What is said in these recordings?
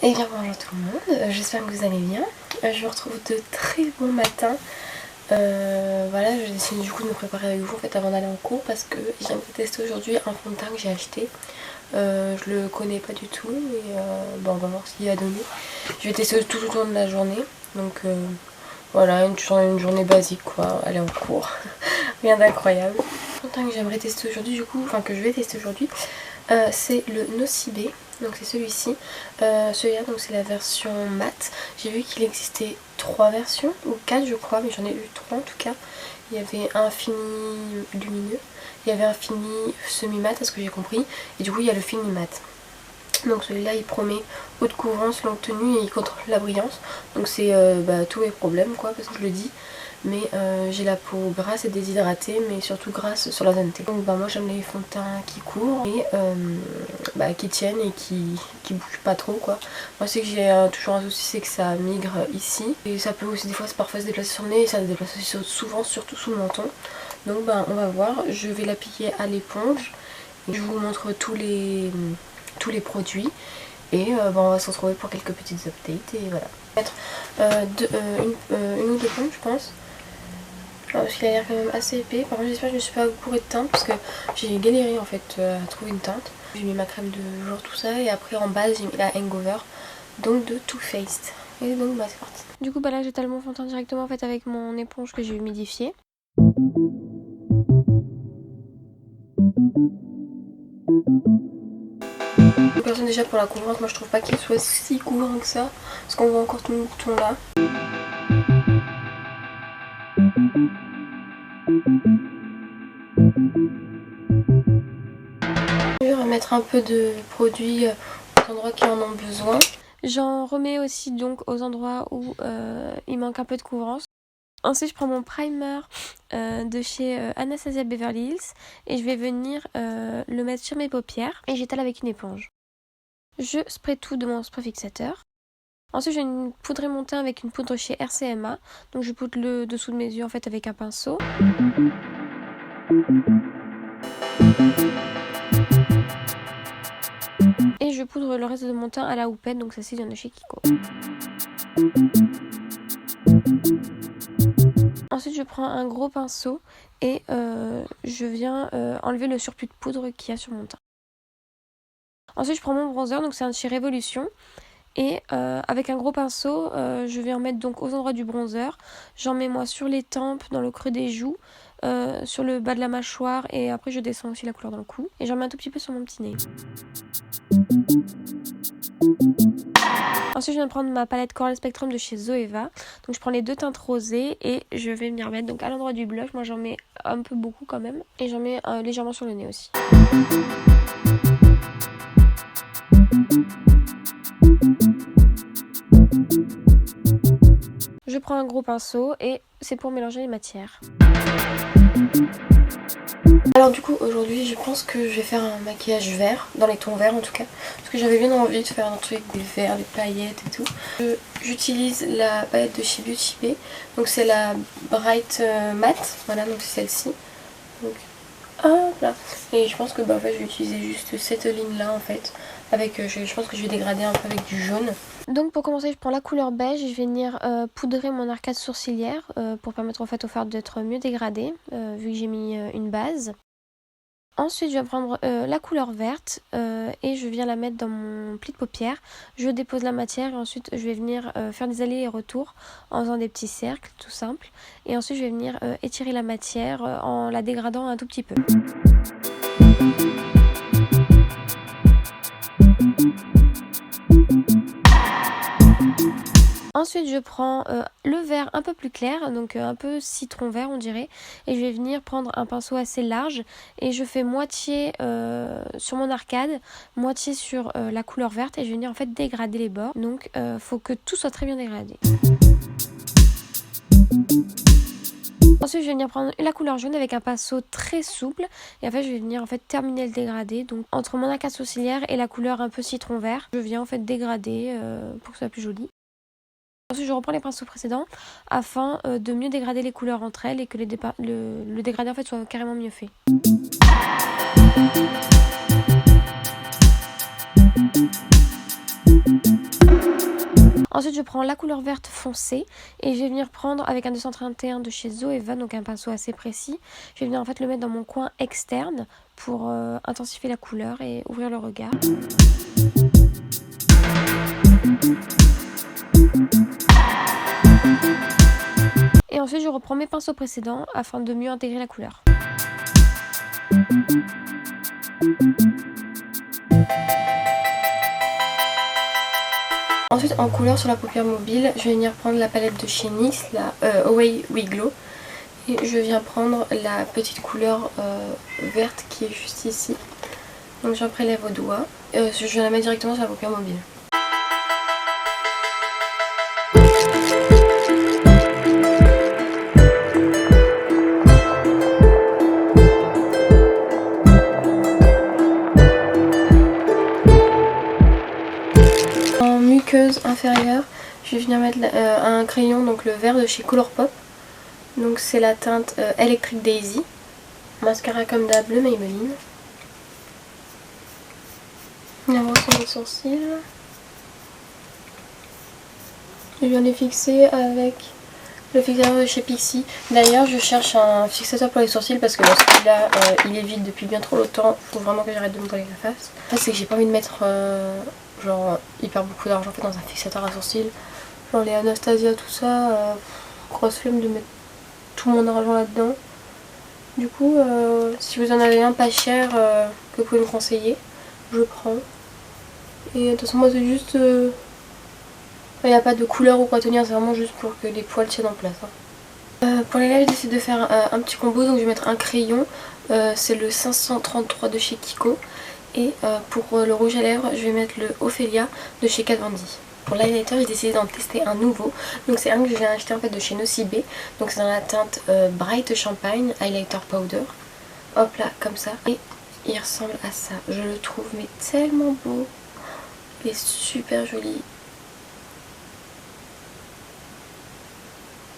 Et bien bonjour tout le monde, j'espère que vous allez bien. Je vous retrouve de très bon matin. Voilà, je décide du coup de me préparer avec vous en fait avant d'aller en cours parce que j'aimerais tester aujourd'hui un fond de teint que j'ai acheté. Je le connais pas du tout et bon, on va voir ce qu'il va donner. Je vais tester tout au long de la journée, donc voilà, une journée basique quoi, aller en cours, rien d'incroyable. Le fond de teint que j'aimerais tester aujourd'hui du coup, enfin que je vais tester aujourd'hui, c'est le Nocibé. Donc c'est celui-ci, celui-là donc c'est la version mat. J'ai vu qu'il existait 3 versions ou 4 je crois, mais j'en ai eu 3 en tout cas. Il y avait un fini lumineux, il y avait un fini semi-mat à ce que j'ai compris, et du coup il y a le fini mat. Donc celui-là il promet haute couvrance, longue tenue et il contrôle la brillance. Donc c'est tous mes problèmes quoi, parce que je le dis. Mais j'ai la peau grasse et déshydratée, mais surtout grasse sur la zone T. Donc moi j'aime les fonds de teint qui courent et qui tiennent et qui bougent pas trop quoi. Moi c'est que j'ai toujours un souci, c'est que ça migre ici. Et ça peut aussi des fois parfois se déplacer sur le nez et ça se déplace aussi souvent, surtout sous le menton. Donc on va voir, je vais l'appliquer à l'éponge. Je vous montre tous les produits. Et on va se retrouver pour quelques petites updates et voilà. Peut-être une ou deux pompes je pense. Parce qu'il a l'air quand même assez épais. Par contre j'espère que je ne me suis pas bourrée de teinte parce que j'ai galéré en fait à trouver une teinte. J'ai mis ma crème de jour, tout ça, et après en base j'ai mis la Hangover, donc de Too Faced. Et donc c'est parti. Du coup là j'étale mon fond de teint directement en fait avec mon éponge que j'ai humidifiée. Personne déjà pour la couvrance, moi je trouve pas qu'il soit si couvrant que ça, parce qu'on voit encore tout le bouton là. Je vais remettre un peu de produit aux endroits qui en ont besoin. J'en remets aussi donc aux endroits où il manque un peu de couvrance. Ensuite je prends mon primer de chez Anastasia Beverly Hills et je vais venir le mettre sur mes paupières et j'étale avec une éponge. Je spray tout de mon spray fixateur. Ensuite je vais poudrer mon teint avec une poudre chez RCMA. Donc je poudre le dessous de mes yeux en fait avec un pinceau. Et je poudre le reste de mon teint à la houppette, donc celle-ci vient de chez Kiko. Ensuite je prends un gros pinceau et je viens enlever le surplus de poudre qu'il y a sur mon teint. Ensuite je prends mon bronzer, donc c'est un de chez Révolution. Et avec un gros pinceau, je vais en mettre donc aux endroits du bronzer. J'en mets moi sur les tempes, dans le creux des joues, sur le bas de la mâchoire et après je descends aussi la couleur dans le cou. Et j'en mets un tout petit peu sur mon petit nez. Ensuite je viens de prendre ma palette Coral Spectrum de chez Zoeva. Donc je prends les deux teintes rosées et je vais venir mettre donc à l'endroit du blush. Moi j'en mets un peu beaucoup quand même. Et j'en mets légèrement sur le nez aussi. Je prends un gros pinceau et c'est pour mélanger les matières. Alors du coup aujourd'hui je pense que je vais faire un maquillage vert, dans les tons verts en tout cas, parce que j'avais bien envie de faire un truc avec des verts, des paillettes et tout. J'utilise la palette de chez Beauty Bay, donc c'est la Bright Matte, voilà, donc c'est celle-ci. Donc hop là. Et je pense que en fait je vais utiliser juste cette ligne là en fait, avec je pense que je vais dégrader un peu avec du jaune. Donc pour commencer je prends la couleur beige et je vais venir poudrer mon arcade sourcilière pour permettre en fait au fard d'être mieux dégradé vu que j'ai mis une base. Ensuite je vais prendre la couleur verte et je viens la mettre dans mon pli de paupière. Je dépose la matière et ensuite je vais venir faire des allers et retours en faisant des petits cercles tout simple. Et ensuite je vais venir étirer la matière en la dégradant un tout petit peu. Ensuite je prends le vert un peu plus clair, donc un peu citron vert on dirait, et je vais venir prendre un pinceau assez large et je fais moitié sur mon arcade, moitié sur la couleur verte et je vais venir en fait dégrader les bords, donc faut que tout soit très bien dégradé. Ensuite je vais venir prendre la couleur jaune avec un pinceau très souple et en fait je vais venir en fait terminer le dégradé, donc entre mon arcade sourcilière et la couleur un peu citron vert, je viens en fait dégrader pour que ce soit plus joli. Ensuite je reprends les pinceaux précédents afin de mieux dégrader les couleurs entre elles et que le dégradé en fait soit carrément mieux fait. Ensuite je prends la couleur verte foncée et je vais venir prendre avec un 231 de chez Zoeva, donc un pinceau assez précis. Je vais venir en fait le mettre dans mon coin externe pour intensifier la couleur et ouvrir le regard. Et ensuite je reprends mes pinceaux précédents afin de mieux intégrer la couleur. Ensuite en couleur sur la paupière mobile, je vais venir prendre la palette de chez NYX, la Away We Glow. Et je viens prendre la petite couleur verte qui est juste ici. Donc j'en prélève au doigt. Je vais la mettre directement sur la paupière mobile. En muqueuse inférieure, je vais venir mettre un crayon, donc le vert de chez Colourpop. Donc c'est la teinte Electric Daisy. Mascara comme d'hab, le Maybelline. On va sur mes sourcils. Je viens les fixer avec le fixateur de chez Pixi. D'ailleurs je cherche un fixateur pour les sourcils parce que celui-là il est vide depuis bien trop longtemps. Faut vraiment que j'arrête de me coller la face. En fait c'est que j'ai pas envie de mettre genre hyper beaucoup d'argent dans un fixateur à sourcils. Genre les Anastasia tout ça. Grosse flemme de mettre tout mon argent là-dedans. Du coup si vous en avez un pas cher que vous pouvez me conseiller, je prends. Et de toute façon moi c'est juste... il n'y a pas de couleur ou quoi tenir, c'est vraiment juste pour que les poils tiennent en place. Pour les lèvres, j'ai décidé de faire un petit combo, donc je vais mettre un crayon, c'est le 533 de chez Kiko. Et pour le rouge à lèvres, je vais mettre le Ophelia de chez Kat Von D. Pour l'highlighter, j'ai décidé d'en tester un nouveau, donc c'est un que je viens acheter en fait de chez Nocibé. Donc c'est dans la teinte Bright Champagne Highlighter Powder. Hop là, comme ça. Et il ressemble à ça, je le trouve mais tellement beau. Il est super joli.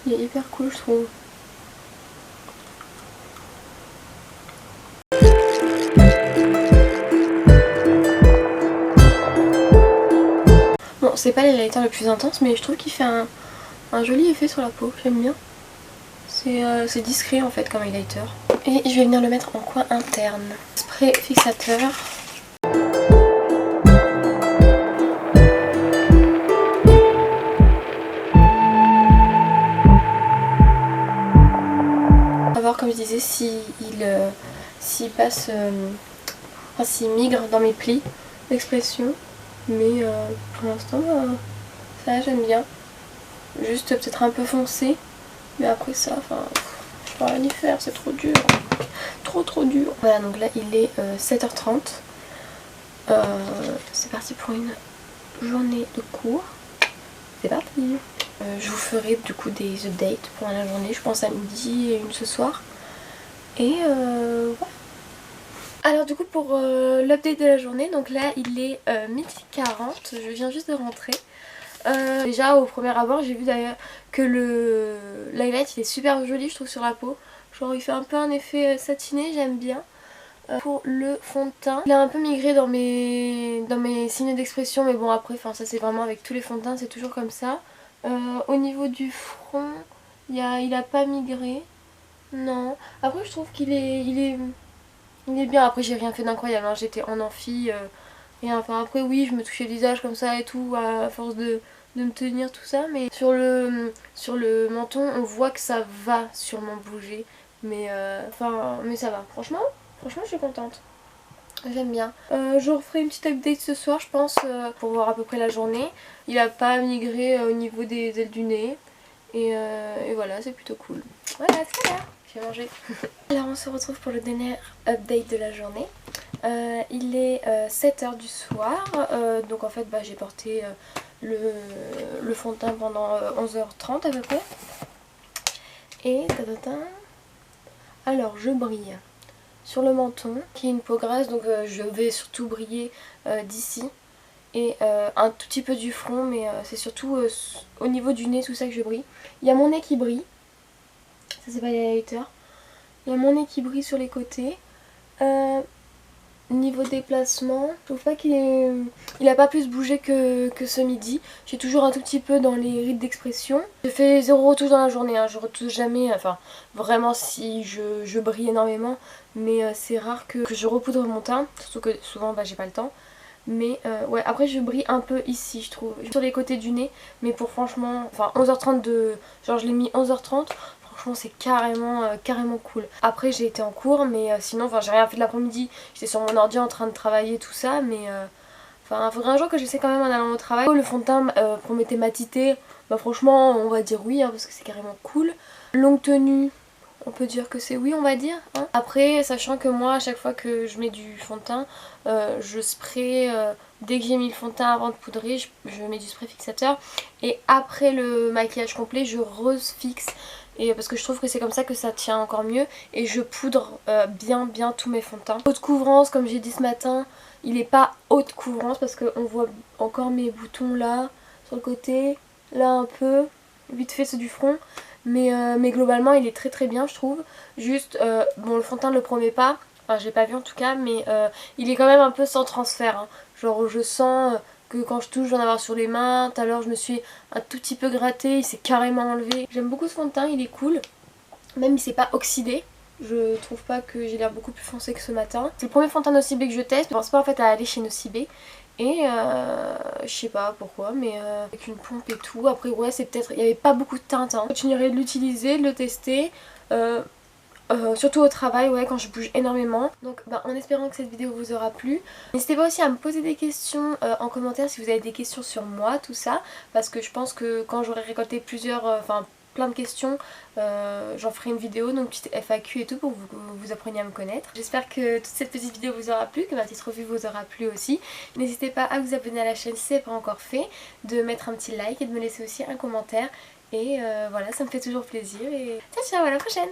Il est hyper cool je trouve. Bon c'est pas l'highlighter le plus intense mais je trouve qu'il fait un joli effet sur la peau, j'aime bien. C'est discret en fait comme highlighter. Et je vais venir le mettre en coin interne. Spray fixateur. Comme je disais, s'il passe, enfin s'il migre dans mes plis d'expression, mais pour l'instant ça j'aime bien. Juste peut-être un peu foncé, mais après ça, enfin je peux rien y faire, c'est trop dur, trop dur. Voilà, donc là il est 7h30, c'est parti pour une journée de cours, c'est parti. Je vous ferai du coup des updates pendant la journée, je pense à midi et une ce soir. Et voilà. Alors du coup pour l'update de la journée, donc là il est midi 40, je viens juste de rentrer. Déjà au premier abord j'ai vu d'ailleurs que l'highlight il est super joli je trouve sur la peau. Genre il fait un peu un effet satiné, j'aime bien. Pour le fond de teint, il a un peu migré dans mes signes d'expression, mais bon après ça c'est vraiment avec tous les fonds de teint, c'est toujours comme ça. Au niveau du front, il a pas migré. Non. Après je trouve qu'il est bien. Après j'ai rien fait d'incroyable, hein. J'étais en amphi. Et enfin après oui je me touchais le visage comme ça et tout à force de me tenir tout ça. Mais sur le menton on voit que ça va sûrement bouger. Mais mais ça va. Franchement je suis contente. J'aime bien. Je referai une petite update ce soir je pense pour voir à peu près la journée. Il a pas migré au niveau des ailes du nez. Et voilà c'est plutôt cool. Voilà c'est ça. J'ai mangé. Alors on se retrouve pour le dernier update de la journée. Il est 7h du soir. Donc en fait j'ai porté le fond de teint pendant 11h30 à peu près. Et alors je brille sur le menton qui est une peau grasse, donc je vais surtout briller d'ici. Et un tout petit peu du front, mais c'est surtout au niveau du nez tout ça que je brille. Il y a mon nez qui brille. Ça c'est pas les highlighters. Il y a mon nez qui brille sur les côtés. Niveau déplacement, je trouve pas il a pas plus bougé que ce midi. J'ai toujours un tout petit peu dans les rides d'expression. Je fais 0 retouche dans la journée, hein. Je retouche jamais, enfin vraiment si je brille énormément. Mais c'est rare que je repoudre mon teint, surtout que souvent j'ai pas le temps. Mais ouais, après je brille un peu ici je trouve, sur les côtés du nez. Mais pour franchement, enfin 11h30 genre je l'ai mis 11h30. Franchement c'est carrément cool. Après j'ai été en cours mais sinon enfin j'ai rien fait de l'après-midi. J'étais sur mon ordi en train de travailler tout ça mais enfin il faudrait un jour que j'essaie quand même en allant au travail. Le fond de teint promettait matité. Bah franchement on va dire oui hein, parce que c'est carrément cool. Longue tenue, on peut dire que c'est oui on va dire hein. Après sachant que moi à chaque fois que je mets du fond de teint je spray dès que j'ai mis le fond de teint avant de poudrer je mets du spray fixateur et après le maquillage complet je refixe et parce que je trouve que c'est comme ça que ça tient encore mieux et je poudre bien tous mes fonds de teint. Haute couvrance comme j'ai dit ce matin, il n'est pas haute couvrance parce qu'on voit encore mes boutons là sur le côté, là un peu, vite fait ceux du front. Mais globalement il est très bien je trouve. Juste bon le fond de teint ne le promet pas, enfin j'ai pas vu en tout cas mais il est quand même un peu sans transfert hein. Genre je sens que quand je touche je vais en avoir sur les mains. Tout à l'heure je me suis un tout petit peu grattée, il s'est carrément enlevé. J'aime beaucoup ce fond de teint, il est cool. Même il s'est pas oxydé. Je trouve pas que j'ai l'air beaucoup plus foncé que ce matin. C'est le premier fond de teint Nocibé que je teste. Je pense pas en fait à aller chez Nocibé. Et je sais pas pourquoi mais avec une pompe et tout. Après ouais c'est peut-être, il n'y avait pas beaucoup de teinte hein. Je continuerai de l'utiliser, de le tester. Surtout au travail ouais quand je bouge énormément. Donc en espérant que cette vidéo vous aura plu. N'hésitez pas aussi à me poser des questions en commentaire si vous avez des questions sur moi tout ça. Parce que je pense que quand j'aurai récolté plein de questions, j'en ferai une vidéo, donc petite FAQ et tout pour que vous appreniez à me connaître. J'espère que toute cette petite vidéo vous aura plu, que ma petite revue vous aura plu aussi. N'hésitez pas à vous abonner à la chaîne si ce n'est pas encore fait, de mettre un petit like et de me laisser aussi un commentaire. Et voilà, ça me fait toujours plaisir et ciao à la prochaine.